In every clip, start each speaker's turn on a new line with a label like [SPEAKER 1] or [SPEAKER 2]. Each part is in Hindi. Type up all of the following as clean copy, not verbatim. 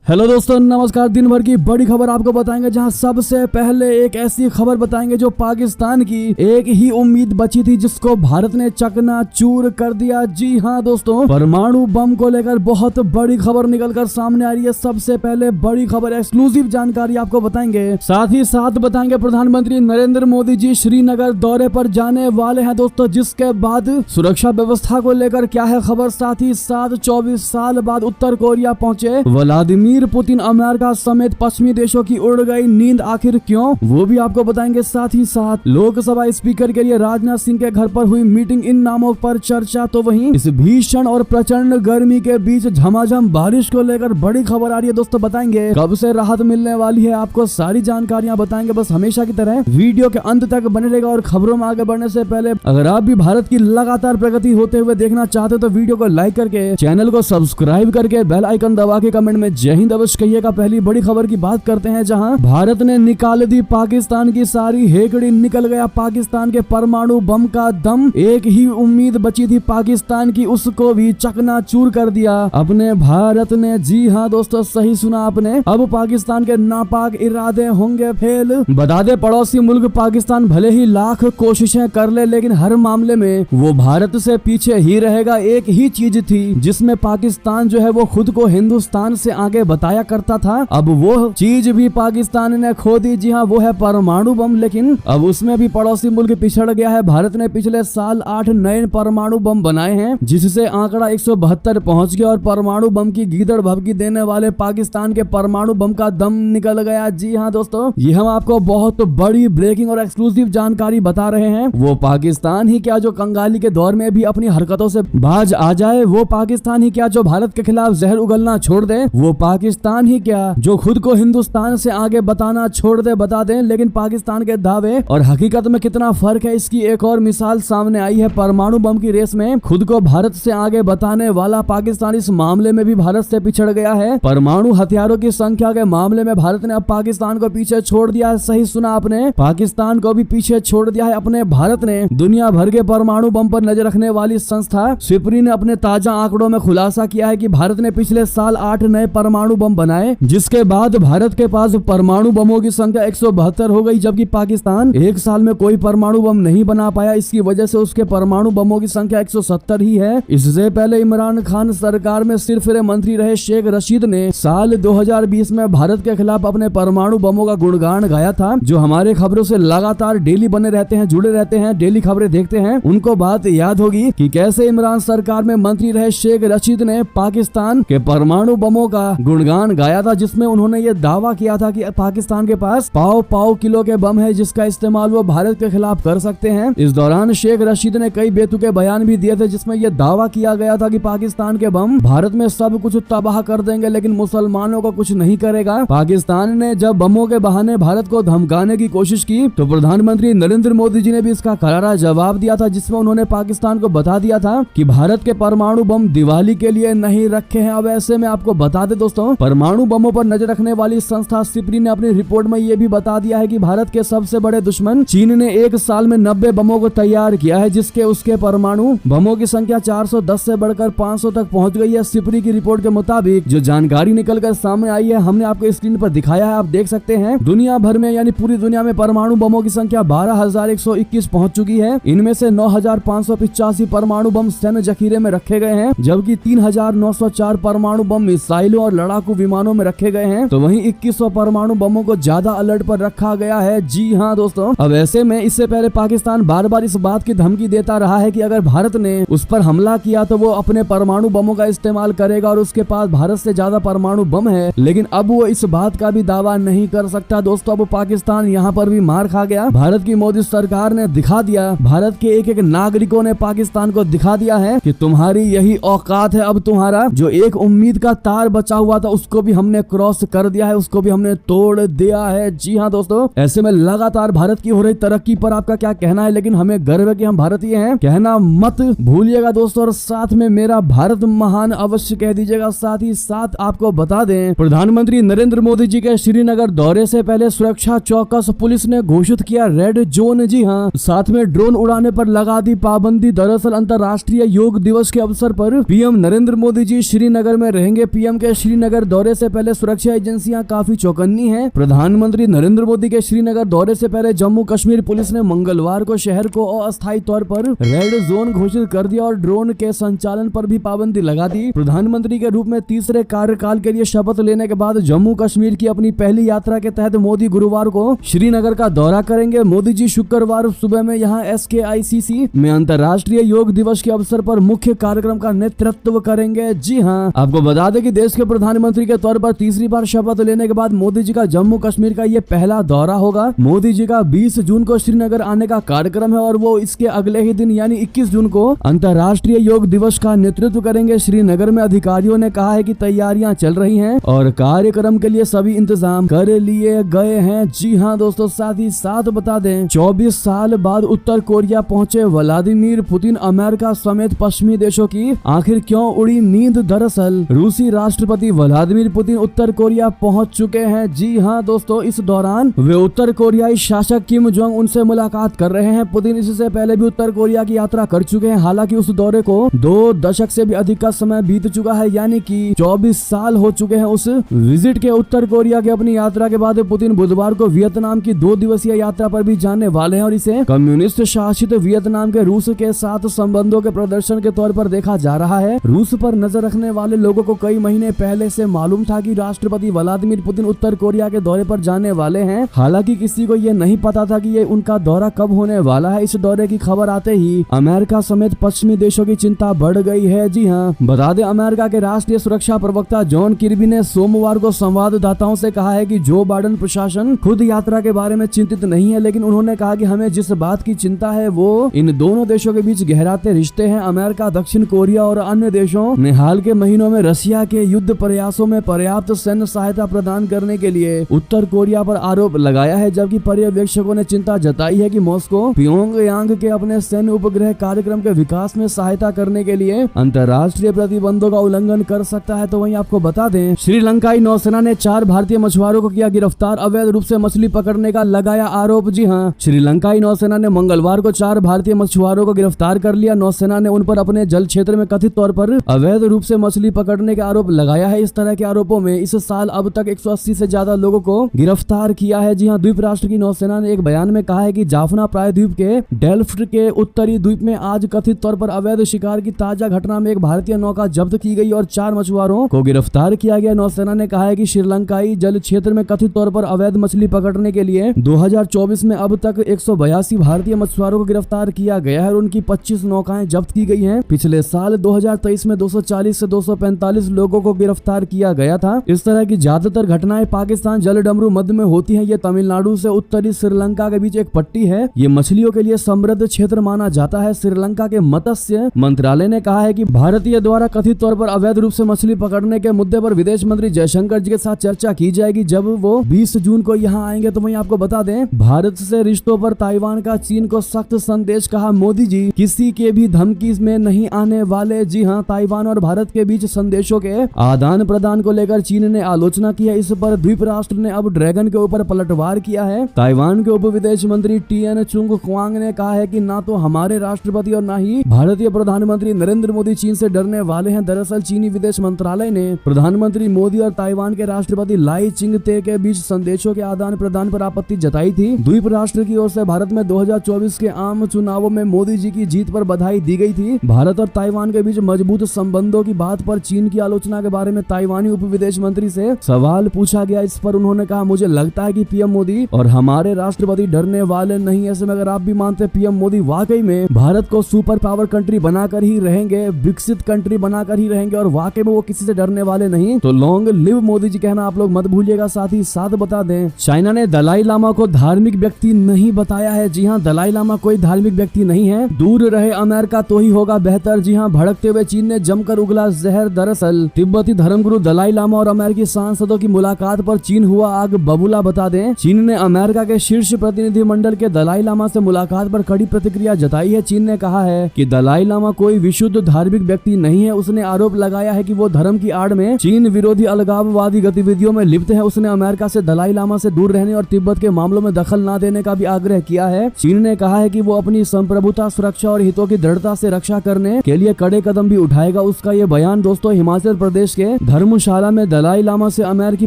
[SPEAKER 1] हेलो दोस्तों, नमस्कार। दिन भर की बड़ी खबर आपको बताएंगे, जहां सबसे पहले एक ऐसी खबर बताएंगे जो पाकिस्तान की एक ही उम्मीद बची थी, जिसको भारत ने चकनाचूर कर दिया। जी हां दोस्तों, परमाणु बम को लेकर बहुत बड़ी खबर निकलकर सामने आ रही है। सबसे पहले बड़ी खबर, एक्सक्लूसिव जानकारी आपको बताएंगे। साथ ही साथ बताएंगे प्रधानमंत्री नरेंद्र मोदी जी श्रीनगर दौरे पर जाने वाले हैं दोस्तों, जिसके बाद सुरक्षा व्यवस्था को लेकर क्या है खबर। साथ ही साथ 24 साल बाद उत्तर कोरिया पहुंचे व्लादिमीर पुतिन। अमेरिका समेत पश्चिमी देशों की उड़ गई नींद, आखिर क्यों, वो भी आपको बताएंगे। साथ ही साथ लोकसभा स्पीकर के लिए राजनाथ सिंह के घर पर हुई मीटिंग, इन नामों पर चर्चा। तो वहीं इस भीषण और प्रचंड गर्मी के बीच झमाझम बारिश को लेकर बड़ी खबर आ रही है दोस्तों, बताएंगे कब से राहत मिलने वाली है, आपको सारी जानकारियां बताएंगे। बस हमेशा की तरह वीडियो के अंत तक बने रहेगा। और खबरों में आगे बढ़ने से पहले अगर आप भी भारत की लगातार प्रगति होते हुए देखना चाहते हो तो वीडियो को लाइक करके, चैनल को सब्सक्राइब करके, बेल आइकन दबा के कमेंट में जय हिंद अवश्य कहिएगा। पहली बड़ी खबर की बात करते हैं, जहां भारत ने निकाल दी पाकिस्तान की सारी हेकड़ी, निकल गया पाकिस्तान के परमाणु बम का दम। एक ही उम्मीद बची थी पाकिस्तान की, उसको भी चकनाचूर कर दिया अपने भारत ने। जी हां दोस्तों, सही सुना आपने। अब पाकिस्तान के नापाक इरादे होंगे फेल। बता दे, पड़ोसी मुल्क पाकिस्तान भले ही लाख कोशिशें कर ले, लेकिन हर मामले में वो भारत से पीछे ही रहेगा। एक ही चीज थी जिसमें पाकिस्तान जो है वो खुद को हिंदुस्तान से आगे बताया करता था, अब वो चीज भी पाकिस्तान ने खो दी। जी हाँ, वो है परमाणु बम। लेकिन अब उसमें भी पड़ोसी मुल्क पिछड़ गया है। भारत ने पिछले साल 8 नए परमाणु बम बनाए हैं, जिससे आंकड़ा 172 पहुंच गया और परमाणु बम की गीदड़ भभकी देने वाले पाकिस्तान के परमाणु बम का दम निकल गया। जी हाँ दोस्तों, ये हम आपको बहुत बड़ी ब्रेकिंग और एक्सक्लूसिव जानकारी बता रहे हैं। वो पाकिस्तान ही क्या जो कंगाली के दौर में भी अपनी हरकतों से बाज आ जाए, वो पाकिस्तान ही क्या जो भारत के खिलाफ जहर उगलना छोड़ दे, वो पाकिस्तान ही क्या जो खुद को हिंदुस्तान से आगे बताना छोड़ दे, बता दें। लेकिन पाकिस्तान के दावे और हकीकत में कितना फर्क है, इसकी एक और मिसाल सामने आई है। परमाणु बम की रेस में खुद को भारत से आगे बताने वाला पाकिस्तान इस मामले में भी भारत से पिछड़ गया है। परमाणु हथियारों की संख्या के मामले में भारत ने अब पाकिस्तान को पीछे छोड़ दिया है। सही सुना आपने, पाकिस्तान को भी पीछे छोड़ दिया है अपने भारत ने। दुनिया भर के परमाणु बम पर नजर रखने वाली संस्था सिपरी ने अपने ताजा आंकड़ों में खुलासा किया है कि भारत ने पिछले साल 8 नए परमाणु बम बनाए, जिसके बाद भारत के पास परमाणु बमों की संख्या 172 हो गई, जबकि पाकिस्तान एक साल में कोई परमाणु बम नहीं बना पाया। इसकी वजह से उसके परमाणु बमों की संख्या 170 ही है। इससे पहले इमरान खान सरकार में सिरफिरे मंत्री रहे शेख रशीद ने साल 2020 में भारत के खिलाफ अपने परमाणु बमों का गुणगान गाया था। जो हमारे खबरों से लगातार डेली बने रहते हैं, जुड़े रहते हैं, डेली खबरें देखते हैं, उनको बात याद होगी कि कैसे इमरान सरकार में मंत्री रहे शेख रशीद ने पाकिस्तान के परमाणु बमों का गुणगान गाया था, जिसमें उन्होंने ये दावा किया था कि पाकिस्तान के पास पाव किलो के बम है, जिसका इस्तेमाल वो भारत के खिलाफ कर सकते हैं। इस दौरान शेख रशीद ने कई बेतुके बयान भी दिए थे, जिसमें यह दावा किया गया था कि पाकिस्तान के बम भारत में सब कुछ तबाह कर देंगे, लेकिन मुसलमानों को कुछ नहीं करेगा। पाकिस्तान ने जब बमों के बहाने भारत को धमकाने की कोशिश की, तो प्रधानमंत्री नरेंद्र मोदी जी ने भी इसका करारा जवाब दिया था, जिसमें उन्होंने पाकिस्तान को बता दिया था कि भारत के परमाणु बम दिवाली के लिए नहीं रखे हैं। अब ऐसे में आपको बता दे दोस्तों, परमाणु बमों पर नजर रखने वाली संस्था सिपरी ने अपनी रिपोर्ट में यह भी बता दिया है कि भारत के सबसे बड़े दुश्मन चीन ने एक साल में 90 बमों को तैयार किया है, जिसके उसके परमाणु बमों की संख्या 410 से बढ़कर 500 तक पहुंच गई है। सिपरी की रिपोर्ट के मुताबिक जो जानकारी निकलकर सामने आई है, हमने आपको स्क्रीन पर दिखाया है, आप देख सकते हैं। दुनिया भर में यानी पूरी दुनिया में परमाणु बमों की संख्या 12,121 पहुंच चुकी है। इनमें से 9,585 परमाणु बम सैन्य जखीरे में रखे गए हैं, जबकि 3,904 परमाणु बम मिसाइलों और लड़ाकू विमानों में रखे गए हैं। तो वहीं 2100 परमाणु बमों को ज्यादा अलर्ट पर रखा गया है। जी हाँ दोस्तों, अब ऐसे में इससे पहले पाकिस्तान बार बार इस बात की धमकी देता रहा है कि अगर भारत ने उस पर हमला किया तो वो अपने परमाणु बमों का इस्तेमाल करेगा और उसके पास भारत से ज्यादा परमाणु बम है। लेकिन अब वो इस बात का भी दावा नहीं कर सकता दोस्तों। अब पाकिस्तान यहाँ पर भी मार खा गया। भारत की मोदी सरकार ने दिखा दिया, भारत के एक एक नागरिकों ने पाकिस्तान को दिखा दिया है कि तुम्हारी यही औकात है। अब तुम्हारा जो एक उम्मीद का तार बचा हुआ था, उसको भी हमने क्रॉस कर दिया है, उसको भी हमने तोड़ दिया है। जी हाँ दोस्तों, ऐसे में लगातार भारत की हो रही तरक्की पर आपका क्या कहना है? लेकिन हमें गर्व है कि हम भारतीय हैं, कहना मत भूलिएगा दोस्तों। और साथ में मेरा भारत महान अवश्य कह दीजिएगा। साथ ही साथ आपको बता दें, प्रधानमंत्री नरेंद्र मोदी जी के श्रीनगर दौरे से पहले सुरक्षा चौकस पुलिस ने घोषित किया रेड जोन। जी हाँ, साथ में ड्रोन उड़ाने पर लगा दी पाबंदी। दरअसल अंतर्राष्ट्रीय योग दिवस के अवसर पर पीएम नरेंद्र मोदी जी श्रीनगर में रहेंगे। पीएम के श्रीनगर श्रीनगर दौरे से पहले सुरक्षा एजेंसियां काफी चौकन्नी हैं। प्रधानमंत्री नरेंद्र मोदी के श्रीनगर दौरे से पहले जम्मू कश्मीर पुलिस ने मंगलवार को शहर को अस्थायी तौर पर रेड जोन घोषित कर दिया और ड्रोन के संचालन पर भी पाबंदी लगा दी। प्रधानमंत्री के रूप में तीसरे कार्यकाल के लिए शपथ लेने के बाद जम्मू कश्मीर की अपनी पहली यात्रा के तहत मोदी गुरुवार को श्रीनगर का दौरा करेंगे। मोदी जी शुक्रवार सुबह में यहाँ SKICC में अंतर्राष्ट्रीय योग दिवस के अवसर पर मुख्य कार्यक्रम का नेतृत्व करेंगे। जी हाँ, आपको बता दें कि देश के प्रधानमंत्री के तौर पर तीसरी बार शपथ लेने के बाद मोदी जी का जम्मू कश्मीर का ये पहला दौरा होगा। मोदी जी का 20 जून को श्रीनगर आने का कार्यक्रम है और वो इसके अगले ही दिन यानी 21 जून को अंतर्राष्ट्रीय योग दिवस का नेतृत्व करेंगे। श्रीनगर में अधिकारियों ने कहा है कि तैयारियां चल रही हैं और कार्यक्रम के लिए सभी इंतजाम कर लिए गए हैं। जी हाँ दोस्तों, साथ ही साथ बता दें 24 साल बाद उत्तर कोरिया पहुंचे व्लादिमीर पुतिन। अमेरिका समेत पश्चिमी देशों की आखिर क्यों उड़ी नींद? दरअसल रूसी राष्ट्रपति व्लादिमीर पुतिन उत्तर कोरिया पहुंच चुके हैं। जी हाँ दोस्तों, इस दौरान वे उत्तर कोरियाई शासक किम जोंग उन से मुलाकात कर रहे हैं। पुतिन इससे पहले भी उत्तर कोरिया की यात्रा कर चुके हैं। हालांकि उस दौरे को 2 दशक से भी अधिक का समय बीत चुका है, यानी कि 24 साल हो चुके हैं उस विजिट के। उत्तर कोरिया की अपनी यात्रा के बाद पुतिन बुधवार को वियतनाम की 2 दिवसीय यात्रा पर भी जाने वाले हैं और इसे कम्युनिस्ट शासित वियतनाम के रूस के साथ संबंधों के प्रदर्शन के तौर पर देखा जा रहा है। रूस पर नजर रखने वाले लोगों को कई महीने पहले से मालूम था कि राष्ट्रपति व्लादिमीर पुतिन उत्तर कोरिया के दौरे पर जाने वाले हैं। हालांकि किसी को ये नहीं पता था कि ये उनका दौरा कब होने वाला है। इस दौरे की खबर आते ही अमेरिका समेत पश्चिमी देशों की चिंता बढ़ गई है। जी हाँ, बता दें अमेरिका के राष्ट्रीय सुरक्षा प्रवक्ता जॉन किर्बी ने सोमवार को संवाददाताओं से कहा है कि जो बाइडेन प्रशासन खुद यात्रा के बारे में चिंतित नहीं है, लेकिन उन्होंने कहा कि हमें जिस बात की चिंता है वो इन दोनों देशों के बीच गहराते रिश्ते हैं। अमेरिका, दक्षिण कोरिया और अन्य देशों ने हाल के महीनों में रशिया के युद्ध प्रयासों में पर्याप्त सैन्य सहायता प्रदान करने के लिए उत्तर कोरिया पर आरोप लगाया है, जबकि पर्यवेक्षकों ने चिंता जताई है कि मॉस्को प्योंगयांग के अपने सैन्य उपग्रह कार्यक्रम के विकास में सहायता करने के लिए अंतर्राष्ट्रीय प्रतिबंधों का उल्लंघन कर सकता है। तो वहीं आपको बता दें श्रीलंकाई नौसेना ने 4 भारतीय मछुआरों को किया गिरफ्तार, अवैध रूप से मछली पकड़ने का लगाया आरोप। जी हाँ, श्रीलंकाई नौसेना ने मंगलवार को 4 भारतीय मछुआरों को गिरफ्तार कर लिया। नौसेना ने उन पर अपने जल क्षेत्र में कथित तौर पर अवैध रूप से मछली पकड़ने का आरोप लगाया है। इस तरह के आरोपों में इस साल अब तक 180 से ज्यादा लोगों को गिरफ्तार किया है। जी हाँ, द्वीप राष्ट्र की नौसेना ने एक बयान में कहा है कि जाफना प्रायद्वीप के डेल्फ्ट के उत्तरी द्वीप में आज कथित तौर पर अवैध शिकार की ताजा घटना में एक भारतीय नौका जब्त की गई और 4 मछुआरों को गिरफ्तार किया गया। नौसेना ने कहा है कि श्रीलंकाई जल क्षेत्र में कथित तौर पर अवैध मछली पकड़ने के लिए 2024 में अब तक 182 भारतीय मछुआरों को गिरफ्तार किया गया है और उनकी 25 नौकाएं जब्त की गई हैं। पिछले साल 2023 में 240 से 245 लोगों को गिरफ्तार किया गया था। इस तरह की ज्यादातर घटनाएं पाकिस्तान जलडमरू मध्य में होती हैं। ये तमिलनाडु से उत्तरी श्रीलंका के बीच एक पट्टी है। ये मछलियों के लिए समृद्ध क्षेत्र माना जाता है। श्रीलंका के मत्स्य मंत्रालय ने कहा है कि भारतीय द्वारा कथित तौर पर अवैध रूप से मछली पकड़ने के मुद्दे पर विदेश मंत्री जयशंकर जी के साथ चर्चा की जाएगी जब वो 20 जून को यहाँ आएंगे। तो वहीं आपको बता दें भारत से रिश्तों पर ताइवान का चीन को सख्त संदेश, कहा मोदी जी किसी के भी धमकी में नहीं आने वाले। जी हाँ, ताइवान और भारत के बीच संदेशों के आदान प्रदान को लेकर चीन ने आलोचना की है। इस पर द्वीप राष्ट्र ने अब ड्रैगन के ऊपर पलटवार किया है। ताइवान के उप विदेश मंत्री टीएन चुंग क्वांग ने कहा है कि ना तो हमारे राष्ट्रपति और ना ही भारतीय प्रधानमंत्री नरेंद्र मोदी चीन से डरने वाले हैं। दरअसल चीनी विदेश मंत्रालय ने प्रधानमंत्री मोदी और ताइवान के राष्ट्रपति लाई चिंगते के बीच संदेशों के आदान प्रदान पर आपत्ति जताई थी। द्वीप राष्ट्र की ओर से भारत में 2024 के आम चुनावों में मोदी जी की जीत पर बधाई दी गई थी। भारत और ताइवान के बीच मजबूत संबंधों की बात पर चीन की आलोचना के बारे में ताइवानी उप विदेश मंत्री से सवाल पूछा गया। इस पर उन्होंने कहा, मुझे लगता है कि पीएम मोदी और हमारे राष्ट्रपति डरने वाले नहीं। ऐसे में अगर आप भी मानते पीएम मोदी वाकई में भारत को सुपर पावर कंट्री बनाकर ही रहेंगे, विकसित कंट्री बनाकर ही रहेंगे और वाकई में वो किसी से डरने वाले नहीं, तो लॉन्ग लिव मोदी जी कहना आप लोग मत भूलिएगा। साथ ही साथ बता दें चाइना ने दलाई लामा को धार्मिक व्यक्ति नहीं बताया है। जी हाँ, दलाई लामा कोई धार्मिक व्यक्ति नहीं है। दूर रहे अमेरिका तो ही होगा बेहतर। जी हाँ, भड़कते हुए चीन ने जमकर उगला जहर। दरअसल तिब्बती धर्मगुरु दलाई लामा और अमेरिकी सांसदों की मुलाकात पर चीन हुआ आग बबूला। बता दें चीन ने अमेरिका के शीर्ष प्रतिनिधि मंडल के दलाई लामा से मुलाकात पर कड़ी प्रतिक्रिया जताई है। चीन ने कहा है कि दलाई लामा कोई विशुद्ध धार्मिक व्यक्ति नहीं है। उसने आरोप लगाया है कि वो धर्म की आड़ में चीन विरोधी अलगाववादी गतिविधियों में लिप्त है। उसने अमेरिका से दलाई लामा से दूर रहने और तिब्बत के मामलों में दखल न देने का भी आग्रह किया है। चीन ने कहा है कि वो अपनी संप्रभुता, सुरक्षा और हितों की दृढ़ता से रक्षा करने के लिए कड़े कदम भी उठाएगा। उसका ये बयान दोस्तों हिमाचल प्रदेश के धर्म धर्मशाला में दलाई लामा से अमेरिकी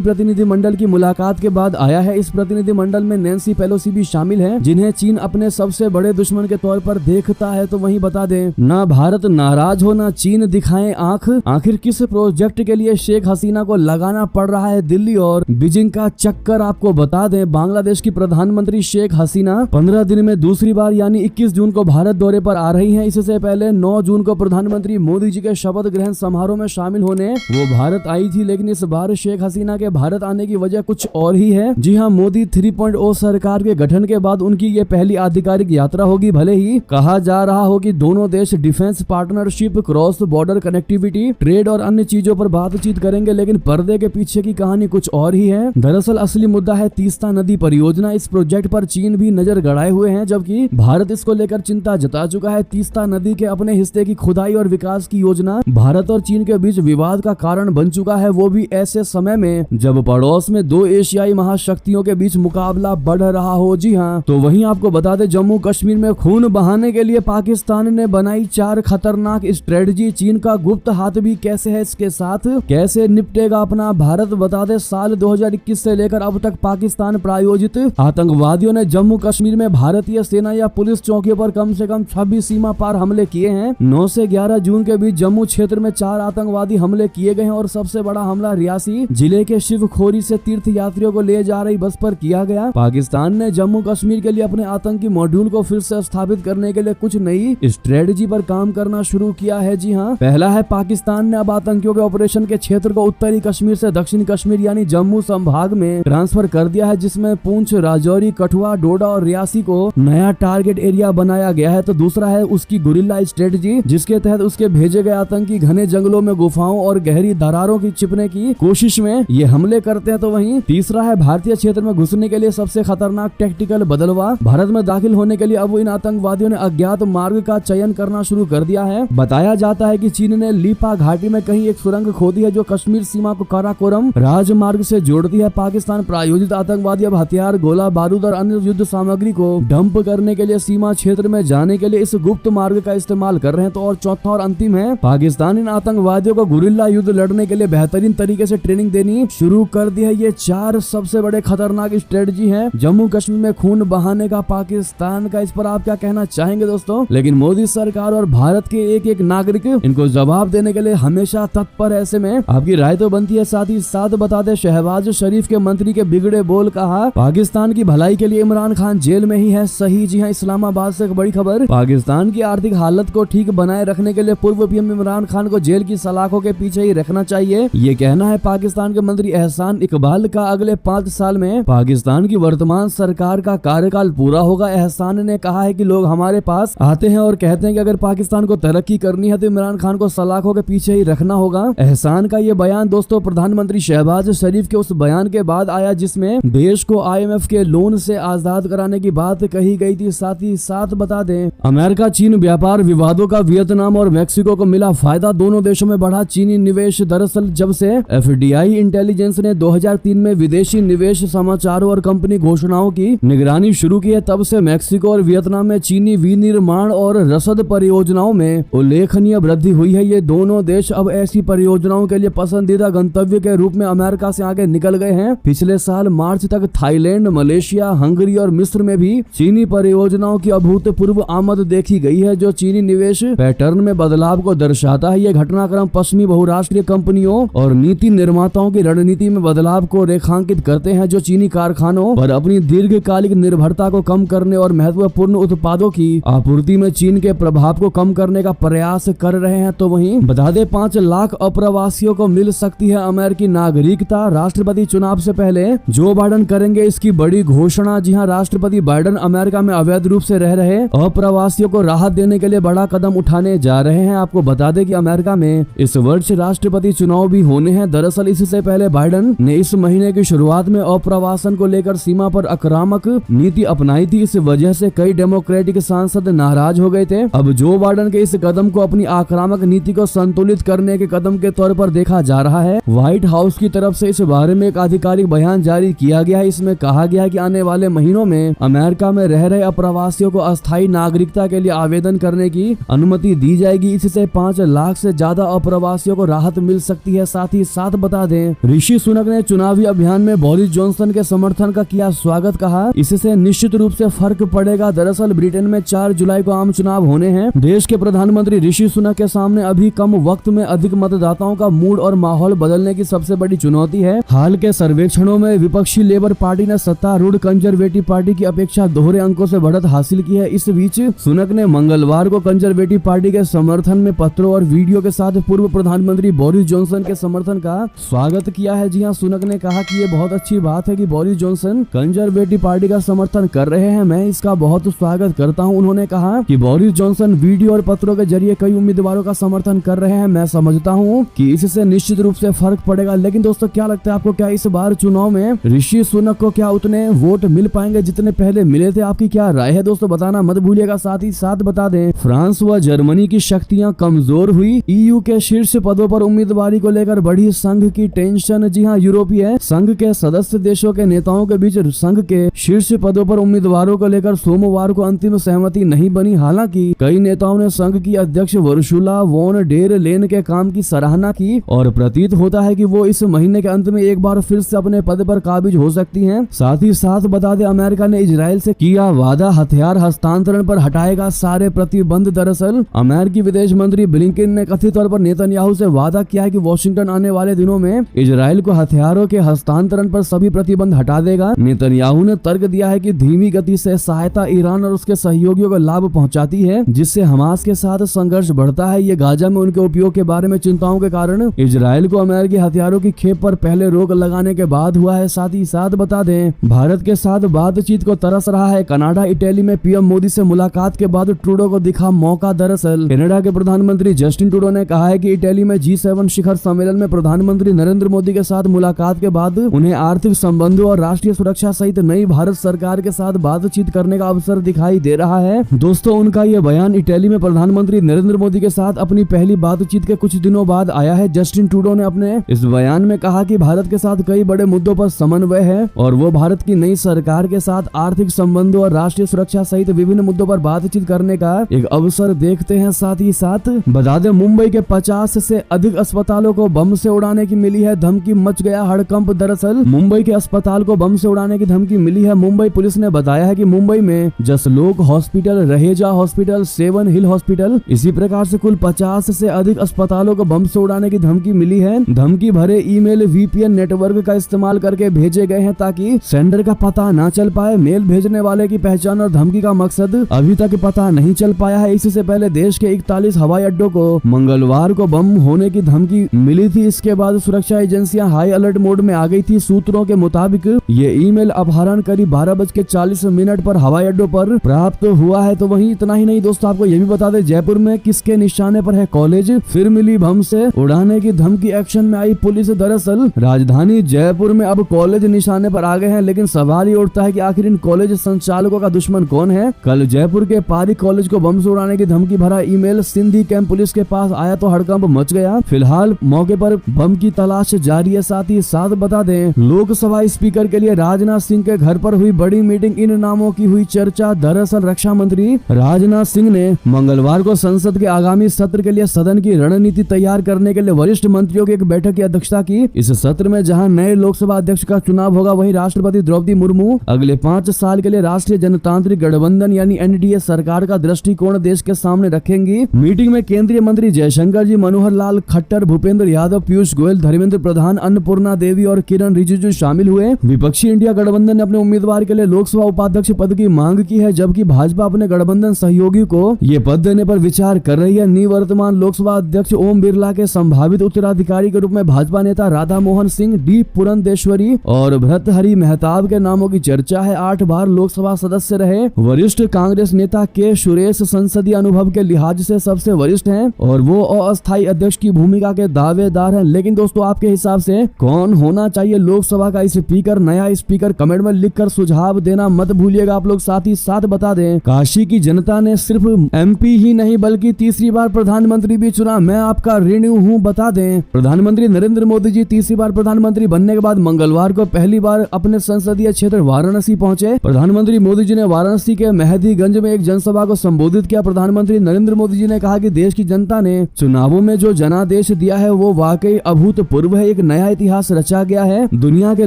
[SPEAKER 1] प्रतिनिधिमंडल की मुलाकात के बाद आया है। इस प्रतिनिधिमंडल में नैन्सी पेलोसी भी शामिल है, जिन्हें चीन अपने सबसे बड़े दुश्मन के तौर पर देखता है। तो वहीं बता दें, ना भारत नाराज हो ना चीन दिखाए आंख। आखिर किस प्रोजेक्ट के लिए शेख हसीना को लगाना पड़ रहा है दिल्ली और बीजिंग का चक्कर, आपको बता दें बांग्लादेश की प्रधानमंत्री शेख हसीना 15 दिन में दूसरी बार यानी 21 जून को भारत दौरे पर आ रही हैं। इससे पहले 9 जून को प्रधानमंत्री मोदी जी के शपथ ग्रहण समारोह में शामिल होने वो भारत आई थी, लेकिन इस बार शेख हसीना के भारत आने की वजह कुछ और ही है। जी हां, मोदी 3.0 सरकार के गठन के बाद उनकी ये पहली आधिकारिक यात्रा होगी। भले ही कहा जा रहा हो कि दोनों देश defence partnership, cross border connectivity, trade और अन्य चीजों पर बातचीत करेंगे, लेकिन पर्दे के पीछे की कहानी कुछ और ही है। दरअसल असली मुद्दा है तीस्ता नदी परियोजना। इस प्रोजेक्ट पर चीन भी नजर गड़ाए हुए हैं, जबकि भारत इसको लेकर चिंता जता चुका है। तीस्ता नदी के अपने हिस्से की खुदाई और विकास की योजना भारत और चीन के बीच विवाद का कारण बन चुका है, वो भी ऐसे समय में जब पड़ोस में दो एशियाई महाशक्तियों के बीच मुकाबला बढ़ रहा हो। जी हां, तो वहीं आपको बता दें, जम्मू कश्मीर में खून बहाने के लिए पाकिस्तान ने बनाई 4 खतरनाक स्ट्रेटजी। चीन का गुप्त हाथ भी कैसे है इसके साथ, कैसे निपटेगा अपना भारत, बता दें साल 2021 से लेकर अब तक पाकिस्तान प्रायोजित आतंकवादियों ने जम्मू कश्मीर में भारतीय सेना या पुलिस चौकियों पर कम से कम 26 सीमा पार हमले किए हैं। 9 से 11 जून के बीच जम्मू क्षेत्र में 4 आतंकवादी हमले किए गए हैं और सबसे बड़ा हमला रियासी जिले के शिवखोरी से तीर्थ यात्रियों को ले जा रही बस पर किया गया। पाकिस्तान ने जम्मू कश्मीर के लिए अपने आतंकी मॉड्यूल को फिर से स्थापित करने के लिए कुछ नई स्ट्रेटजी पर काम करना शुरू किया है। जी हाँ, पहला है पाकिस्तान ने अब आतंकियों के ऑपरेशन के क्षेत्र को उत्तरी कश्मीर से दक्षिणी कश्मीर यानी जम्मू संभाग में ट्रांसफर कर दिया है, जिसमें पुंछ, राजौरी, कठुआ, डोडा और रियासी को नया टारगेट एरिया बनाया गया है। तो दूसरा है उसकी गुरिल्ला स्ट्रेटजी, जिसके तहत उसके भेजे गए आतंकी घने जंगलों में, गुफाओं और गहरी दरारों की छिपने की कोशिश में ये हमले करते हैं। तो वहीं तीसरा है भारतीय क्षेत्र में घुसने के लिए सबसे खतरनाक टैक्टिकल बदलवा। भारत में दाखिल होने के लिए अब इन आतंकवादियों ने अज्ञात मार्ग का चयन करना शुरू कर दिया है। बताया जाता है कि चीन ने लीपा घाटी में कहीं एक सुरंग खोदी है जो कश्मीर सीमा को काराकोरम राजमार्ग से जोड़ती है। पाकिस्तान प्रायोजित आतंकवादी अब हथियार, गोला बारूद और अन्य युद्ध सामग्री को डंप करने के लिए सीमा क्षेत्र में जाने के लिए इस गुप्त मार्ग का इस्तेमाल कर रहे हैं। तो और चौथा और अंतिम है, पाकिस्तान इन आतंकवादियों को गुरिल्ला युद्ध लड़ने के लिए बेहतरीन तरीके से ट्रेनिंग देनी शुरू कर दी है। ये 4 सबसे बड़े खतरनाक स्ट्रेटजी हैं जम्मू कश्मीर में खून बहाने का पाकिस्तान का। इस पर आप क्या कहना चाहेंगे दोस्तों? लेकिन मोदी सरकार और भारत के एक एक नागरिक इनको जवाब देने के लिए हमेशा तत्पर। ऐसे में आपकी राय तो बनती है। साथ ही साथ बता दें, शहबाज शरीफ के मंत्री के बिगड़े बोल, कहा पाकिस्तान की भलाई के लिए इमरान खान जेल में ही है सही। जी हाँ, इस्लामाबाद से एक बड़ी खबर, पाकिस्तान की आर्थिक हालत को ठीक बनाए रखने के लिए पूर्व पीएम इमरान खान को जेल की सलाखों के पीछे ही रखना चाहिए, ये कहना है पाकिस्तान के मंत्री एहसान इकबाल का। अगले 5 साल में पाकिस्तान की वर्तमान सरकार का कार्यकाल पूरा होगा। एहसान ने कहा है कि लोग हमारे पास आते हैं और कहते हैं कि अगर पाकिस्तान को तरक्की करनी है तो इमरान खान को सलाखों के पीछे ही रखना होगा। एहसान का ये बयान दोस्तों प्रधानमंत्री शहबाज शरीफ के उस बयान के बाद आया जिसमें देश को IMF के लोन से आजाद कराने की बात कही गई थी। साथ ही साथ बता दें, अमेरिका चीन व्यापार विवादों का वियतनाम और मैक्सिको को मिला फायदा, दोनों देशों में बढ़ा चीनी निवेश। दरअसल जब से FDI इंटेलिजेंस ने 2003 में विदेशी निवेश समाचारों और कंपनी घोषणाओं की निगरानी शुरू की है, तब से मैक्सिको और वियतनाम में चीनी विनिर्माण और रसद परियोजनाओं में उल्लेखनीय वृद्धि हुई है। ये दोनों देश अब ऐसी परियोजनाओं के लिए पसंदीदा गंतव्य के रूप में अमेरिका से आगे निकल गए हैं। पिछले साल मार्च तक थाईलैंड, मलेशिया, हंगरी और मिस्र में भी चीनी परियोजनाओं की अभूतपूर्व आमद देखी गई है, जो चीनी निवेश पैटर्न में बदलाव को दर्शाता है। ये घटनाक्रम पश्चिमी बहुराष्ट्रीय कंपनियों और नीति निर्माताओं की रणनीति में बदलाव को रेखांकित करते हैं, जो चीनी कारखानों पर अपनी दीर्घकालिक निर्भरता को कम करने और महत्वपूर्ण उत्पादों की आपूर्ति में चीन के प्रभाव को कम करने का प्रयास कर रहे हैं। तो वहीं बता दें 5 लाख अप्रवासियों को मिल सकती है अमेरिकी नागरिकता। राष्ट्रपति चुनाव से पहले जो बाइडेन करेंगे इसकी बड़ी घोषणा। जी हां, राष्ट्रपति बाइडेन अमेरिका में अवैध रूप से रह रहे अप्रवासियों को राहत देने के लिए बड़ा कदम उठाने जा रहे हैं। आपको बता दें कि अमेरिका में इस वर्ष राष्ट्रपति चुनाव भी होने हैं। दरअसल इससे पहले बाइडेन ने इस महीने की शुरुआत में अप्रवासन को लेकर सीमा पर आक्रामक नीति अपनाई थी। इस वजह से कई डेमोक्रेटिक सांसद नाराज हो गए थे। अब जो बाइडेन के इस कदम को अपनी आक्रामक नीति को संतुलित करने के कदम के तौर पर देखा जा रहा है। व्हाइट हाउस की तरफ से इस बारे में एक आधिकारिक बयान जारी किया गया है। इसमें कहा गया है कि आने वाले महीनों में अमेरिका में रह रहे अप्रवासियों को अस्थायी नागरिकता के लिए आवेदन करने की अनुमति दी जाएगी। इससे 5 लाख से ज्यादा अप्रवासियों को राहत मिल सकती सकती है। साथ ही साथ बता दें, ऋषि सुनक ने चुनावी अभियान में बोरिस जॉनसन के समर्थन का किया स्वागत, कहा इससे निश्चित रूप से फर्क पड़ेगा। दरअसल ब्रिटेन में 4 जुलाई को आम चुनाव होने हैं। देश के प्रधानमंत्री ऋषि सुनक के सामने अभी कम वक्त में अधिक मतदाताओं का मूड और माहौल बदलने की सबसे बड़ी चुनौती है। हाल के सर्वेक्षणों में विपक्षी लेबर पार्टी ने सत्तारूढ़ कंजर्वेटिव पार्टी की अपेक्षा दोहरे अंकों से बढ़त हासिल की है। इस बीच सुनक ने मंगलवार को कंजर्वेटिव पार्टी के समर्थन में पत्रों और वीडियो के साथ पूर्व प्रधानमंत्री बोरिस जॉनसन के समर्थन का स्वागत किया है। जी हां, सुनक ने कहा कि ये बहुत अच्छी बात है कि बोरिस जॉनसन कंजर्वेटिव पार्टी का समर्थन कर रहे हैं, मैं इसका बहुत स्वागत करता हूं। उन्होंने कहा कि बोरिस जॉनसन वीडियो और पत्रों के जरिए कई उम्मीदवारों का समर्थन कर रहे हैं, मैं समझता हूं कि इससे निश्चित रूप से फर्क पड़ेगा। लेकिन दोस्तों, क्या लगता है आपको, क्या इस बार चुनाव में ऋषि सुनक को क्या उतने वोट मिल पाएंगे जितने पहले मिले थे? आपकी क्या राय है दोस्तों, बताना मत भूलिएगा। साथ ही साथ बता दें, फ्रांस व जर्मनी की शक्तियां कमजोर हुई। ईयू के शीर्ष पदों पर उम्मीदवारी को लेकर बढ़ी संघ की टेंशन। जी हां, यूरोपीय संघ के सदस्य देशों के नेताओं के बीच संघ के शीर्ष पदों पर उम्मीदवारों को लेकर सोमवार को अंतिम सहमति नहीं बनी। हालांकि कई नेताओं ने संघ की अध्यक्ष उर्सुला वॉन डेर लेन के काम की सराहना की और प्रतीत होता है कि वो इस महीने के अंत में एक बार फिर से अपने पद पर काबिज हो सकती हैं। साथ ही साथ बता दें, अमेरिका ने इजराइल से किया वादा हथियार हस्तांतरण पर हटाएगा सारे प्रतिबंध। दरअसल अमेरिकी विदेश मंत्री ब्लिंकन ने कथित तौर पर नेतन्याहू से वादा किया है कि वॉशिंगटन आने वाले दिनों में इजराइल को हथियारों के हस्तांतरण पर सभी प्रतिबंध हटा देगा। नेतन्याहू ने तर्क दिया है कि धीमी गति से सहायता ईरान और उसके सहयोगियों को लाभ पहुंचाती है, जिससे हमास के साथ संघर्ष बढ़ता है। ये गाजा में उनके उपयोग के बारे में चिंताओं के कारण इजराइल को अमेरिकी हथियारों की खेप पर पहले रोक लगाने के बाद हुआ है। साथ ही साथ बता दें, भारत के साथ बातचीत को तरस रहा है। कनाडा इटली में पीएम मोदी से मुलाकात के बाद ट्रूडो को दिखा मौका। दरअसल कनाडा के प्रधानमंत्री जस्टिन ट्रूडो ने कहा है कि इटली में G7 शिखर सम्मेलन में प्रधानमंत्री नरेंद्र मोदी के साथ मुलाकात के बाद उन्हें आर्थिक संबंधों और राष्ट्रीय सुरक्षा सहित नई भारत सरकार के साथ बातचीत करने का अवसर दिखाई दे रहा है। दोस्तों, उनका ये बयान इटली में प्रधानमंत्री नरेंद्र मोदी के साथ अपनी पहली बातचीत के कुछ दिनों बाद आया है। जस्टिन ट्रूडो ने अपने इस बयान में कहा कि भारत के साथ कई बड़े मुद्दों पर समन्वय है और वो भारत की नई सरकार के साथ आर्थिक संबंधों और राष्ट्रीय सुरक्षा सहित विभिन्न मुद्दों पर बातचीत करने का एक अवसर देखते हैं। साथ ही साथ बता दें, मुंबई के 50 से अधिक अस्पतालों को बम से उड़ाने की मिली है धमकी, मच गया हड़कंप। दरअसल मुंबई के अस्पताल को बम से उड़ाने की धमकी मिली है। मुंबई पुलिस ने बताया है कि मुंबई में Jaslok hospital, Raheja hospital, seven hill hospital, इसी प्रकार से कुल 50 से अधिक अस्पतालों को बम से उड़ाने की धमकी मिली है। धमकी भरे ईमेल VPN नेटवर्क का इस्तेमाल करके भेजे गए हैं ताकि सेंडर का पता न चल पाए। मेल भेजने वाले की पहचान और धमकी का मकसद अभी तक पता नहीं चल पाया है। इससे पहले देश के 41 हवाई अड्डों को मंगलवार को बम होने की धमकी मिली थी। इसके बाद सुरक्षा एजेंसियां हाई अलर्ट मोड में आ गई थी। सूत्रों के मुताबिक ये ईमेल अपहरण करीब 12:40 पर हवाई अड्डों पर प्राप्त हुआ है। तो वहीं इतना ही नहीं दोस्तों, आपको ये भी बता दें, जयपुर में किसके निशाने पर है कॉलेज, फिर मिली बम से उड़ाने की धमकी, एक्शन में आई पुलिस। दरअसल राजधानी जयपुर में अब कॉलेज निशाने पर आ गए हैं, लेकिन सवाल ये उठता है कि आखिर इन कॉलेज संचालकों का दुश्मन कौन है। कल जयपुर के पारी कॉलेज को बम से उड़ाने की धमकी भरा ईमेल सिंधी कैंप पुलिस के पास आया तो हड़कंप मच गया। फिलहाल मौके पर बम की तलाश जारी है। साथ ही साथ बता दें, लोकसभा स्पीकर के लिए राजनाथ सिंह के घर पर हुई बड़ी मीटिंग, इन नामों की हुई चर्चा। दरअसल रक्षा मंत्री राजनाथ सिंह ने मंगलवार को संसद के आगामी सत्र के लिए सदन की रणनीति तैयार करने के लिए वरिष्ठ मंत्रियों की एक बैठक की अध्यक्षता की। इस सत्र में जहां नए लोकसभा अध्यक्ष का चुनाव होगा, वहीं राष्ट्रपति द्रौपदी मुर्मू अगले 5 साल के लिए राष्ट्रीय जनतांत्रिक गठबंधन यानी NDA सरकार का दृष्टिकोण देश के सामने रखेंगी। मीटिंग में केंद्रीय मंत्री जयशंकर जी, मनोहर लाल खट्टर, भूपेंद्र यादव, पीयूष गोयल, धर्मेंद्र प्रधान, अन्नपूर्णा देवी और किरण रिजिजू शामिल हुए। विपक्षी इंडिया गठबंधन ने अपने उम्मीदवार के लिए लोकसभा उपाध्यक्ष पद की मांग की है, जबकि भाजपा अपने गठबंधन सहयोगी को ये पद देने पर विचार कर रही है। निवर्तमान लोकसभा अध्यक्ष ओम बिरला के संभावित उत्तराधिकारी के रूप में भाजपा नेता राधा मोहन सिंह, डी पुरंदेश्वरी और भर्तृहरि मेहताब के नामों की चर्चा है। 8 बार लोकसभा सदस्य रहे वरिष्ठ कांग्रेस नेता के सुरेश संसदीय अनुभव के लिहाज से सबसे वरिष्ठ हैं और वो अस्थायी अध्यक्ष की भूमिका के दावेदार हैं। लेकिन दोस्तों, आपके हिसाब से कौन होना चाहिए लोकसभा का स्पीकर, नया स्पीकर? कमेंट में लिखकर सुझाव देना मत भूलिएगा आप लोग। साथ ही साथ बता दें, काशी की जनता ने सिर्फ MP ही नहीं बल्कि तीसरी बार प्रधानमंत्री भी चुना। मैं आपका ऋणी हूँ। बता दें, प्रधानमंत्री नरेंद्र मोदी जी तीसरी बार प्रधानमंत्री बनने के बाद मंगलवार को पहली बार अपने संसदीय क्षेत्र वाराणसी पहुंचे। प्रधानमंत्री मोदी जी ने वाराणसी के मेहदीगंज में एक जनसभा को संबोधित किया। प्रधानमंत्री नरेंद्र मोदी जी ने कहा कि देश की जनता ने चुनावों में जो जनादेश दिया है वो वाकई अभूतपूर्व है। एक नया इतिहास रचा गया है। दुनिया के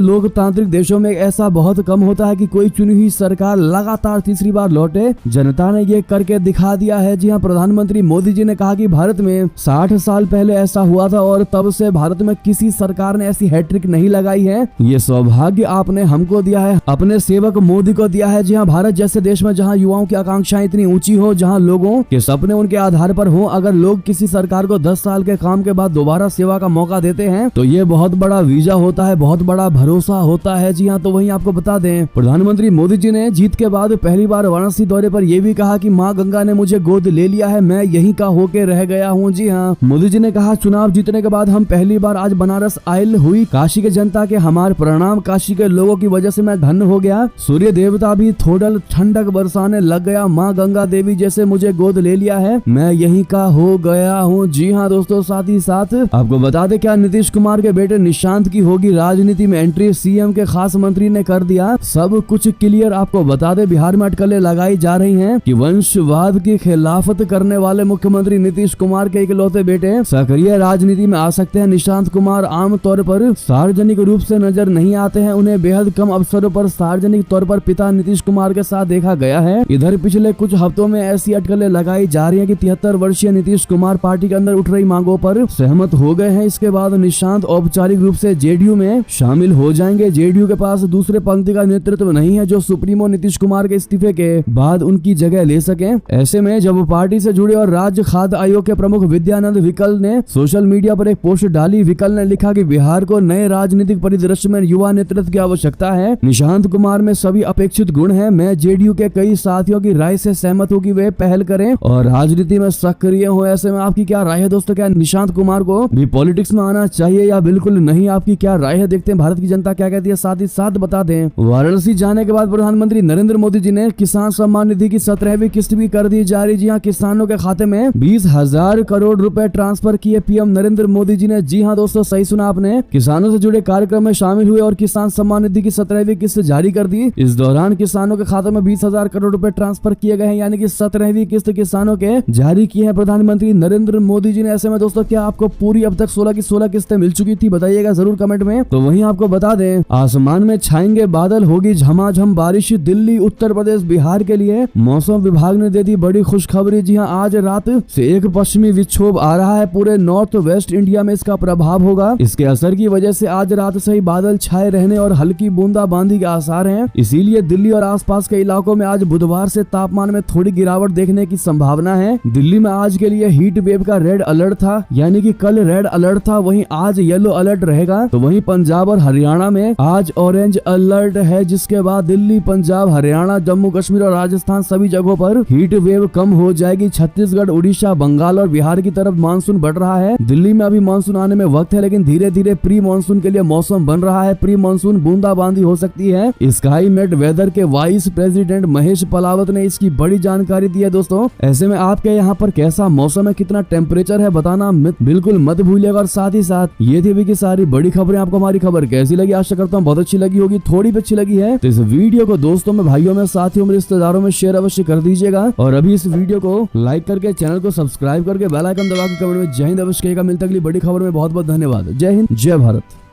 [SPEAKER 1] लोकतांत्रिक देशों में ऐसा बहुत कम होता है कि कोई चुनी हुई सरकार लगातार तीसरी बार लौटे। जनता ने ये करके दिखा दिया है। जी हाँ, प्रधानमंत्री मोदी जी ने कहा कि भारत में 60 साल पहले ऐसा हुआ था और तब से भारत में किसी सरकार ने ऐसी हैट्रिक नहीं लगाई है। ये सौभाग्य आपने हमको दिया है, अपने सेवक मोदी को दिया है। जी हाँ, भारत जैसे देश में जहाँ युवाओं की आकांक्षाएं इतनी ऊंची हो, जहाँ लोगों के सपने उनके आधार पर हो, अगर लोग किसी सरकार को 10 साल के काम के बाद दोबारा सेवा का मौका देते हैं तो ये बहुत बड़ा वीजा होता है, बहुत बड़ा भरोसा होता है। जी हाँ, तो वहीं आपको बता दें, प्रधानमंत्री मोदी जी ने जीत के बाद पहली बार वाराणसी दौरे पर यह भी कहा कि माँ गंगा ने मुझे गोद ले लिया है, मैं यहीं का होके रह गया हूँ। जी हाँ, मोदी जी ने कहा चुनाव जीतने के बाद हम पहली बार आज बनारस आयल हुई। काशी के जनता के हमारे प्रणाम, काशी के लोगों की वजह से मैं धन्य हो गया। सूर्य देवता भी थोड़ा ठंडक बरसाने लग गया। माँ गंगा देवी जैसे मुझे गोद ले लिया है, मैं यहीं का हो गया हूँ। जी हाँ दोस्तों, साथ ही साथ आपको बता दें क्या नीतीश कुमार के बेटे निशांत की होगी राजनीति में एंट्री। सीएम के खास मंत्री ने कर दिया सब कुछ क्लियर। आपको बता दें बिहार में अटकलें लगाई जा रही हैं कि वंशवाद की खिलाफत करने वाले मुख्यमंत्री नीतीश कुमार के इकलौते बेटे सक्रिय राजनीति में आ सकते हैं। निशांत कुमार आमतौर पर सार्वजनिक रूप से नजर नहीं आते हैं, उन्हें बेहद कम अवसरों पर सार्वजनिक तौर पर पिता नीतीश कुमार के साथ देखा गया है। इधर पिछले कुछ हफ्तों में ऐसी अटकलें लगाई जा रही है कि 73 वर्षीय नीतीश कुमार पार्टी के अंदर उठ रही मांगों पर सहमत हो गए हैं। इसके बाद निशांत औपचारिक रूप से जेडीयू में शामिल हो जाएंगे। जेडीयू के पास दूसरे पंक्ति का नेतृत्व नहीं है जो सुप्रीमो नीतीश कुमार के इस्तीफे के बाद उनकी जगह ले सके। ऐसे में जब पार्टी से जुड़े और राज्य खाद्य आयोग के प्रमुख विद्यानंद विकल ने सोशल मीडिया पर एक पोस्ट डाली। विकल ने लिखा कि बिहार को नए राजनीतिक परिदृश्य में युवा नेतृत्व की आवश्यकता है। निशांत कुमार में सभी अपेक्षित गुण हैं। मैं जेडीयू के कई साथियों की राय से सहमत हूँ कि वे पहल करें और राजनीति में सक्रिय हो। ऐसे में आपकी क्या राय है दोस्तों? क्या निशांत कुमार को भी पॉलिटिक्स में आना चाहिए या बिल्कुल नहीं? आपकी क्या राय है? देखते हैं भारत की जनता क्या कहती है। साथ ही साथ बता दें, वाराणसी जाने के बाद प्रधानमंत्री नरेंद्र मोदी जी ने किसान सम्मान निधि की 17वीं किस्त भी कर दी जारी। जी हाँ, किसानों के खाते में 20,000 करोड़ रुपए ट्रांसफर किए पीएम नरेंद्र मोदी जी ने। जी हाँ दोस्तों, सही सुना आपने, किसानों से जुड़े कार्यक्रम में शामिल हुए और किसान सम्मान निधि की 17वीं किस्त जारी कर दी। इस दौरान किसानों के खाते में 20,000 करोड़ रुपए ट्रांसफर किए गए हैं, यानी कि 17वीं किस्त किसानों के जारी की है प्रधानमंत्री नरेंद्र मोदी जी ने। ऐसे में दोस्तों क्या आपको पूरी अब तक 16 की 16 किस्तें मिल चुकी थी? बताइएगा जरूर कमेंट में। तो वहीं आपको बता दें, आसमान में छाएंगे बादल, होगी झमाझम बारिश। दिल्ली, उत्तर प्रदेश, बिहार के लिए मौसम विभाग ने दे दी बड़ी खुशखबरी। जी हाँ, आज रात से एक पश्चिमी विक्षोभ आ रहा है। पूरे नॉर्थ वेस्ट इंडिया में इसका प्रभाव होगा। इसके असर की वजह से आज रात से ही बादल छाए रहने और हल्की बूंदाबांदी के आसार हैं। इसीलिए दिल्ली और आसपास के इलाकों में आज बुधवार से तापमान में थोड़ी गिरावट देखने की संभावना है। दिल्ली में आज के लिए हीट वेव का रेड अलर्ट था, यानी कि कल रेड अलर्ट था, वहीं आज येलो अलर्ट रहेगा। तो वहीं पंजाब और हरियाणा में आज ऑरेंज अलर्ट है, जिसके बाद दिल्ली, पंजाब, हरियाणा, जम्मू कश्मीर और राजस्थान सभी जगहों पर हीट वेव कम हो जाएगी। छत्तीसगढ़, उड़ीसा, बंगाल और बिहार की तरफ मानसून बढ़ रहा है। दिल्ली में अभी मानसून आने में वक्त है, लेकिन धीरे धीरे प्री मानसून के लिए मौसम बन रहा है। प्री मानसून बूंदाबांदी हो सकती है। स्काई मेट वेदर के वाइस प्रेसिडेंट महेश पलावत ने इसकी बड़ी जानकारी दी है दोस्तों। ऐसे में आपके यहाँ पर कैसा मौसम है, कितना टेम्परेचर है, बताना बिल्कुल मत भूलिएगा। और साथ ही साथ ये थी अभी की सारी बड़ी खबरें। आपको हमारी खबर कैसी लगी? आशा करता हूँ बहुत अच्छी लगी होगी। थोड़ी भी अच्छी लगी है तो इस वीडियो को दोस्तों में, भाइयों में, साथियों में, रिश्तेदारों में शेयर अवश्य कर दीजिएगा। और अभी इस वीडियो को लाइक करके, चैनल को सब्सक्राइब करके, बेल आइकन दबा के कमेंट में जय हिंद अवश्य कहेगा। मिलता अगली बड़ी खबर में। बहुत बहुत धन्यवाद। जय हिंद, जय भारत।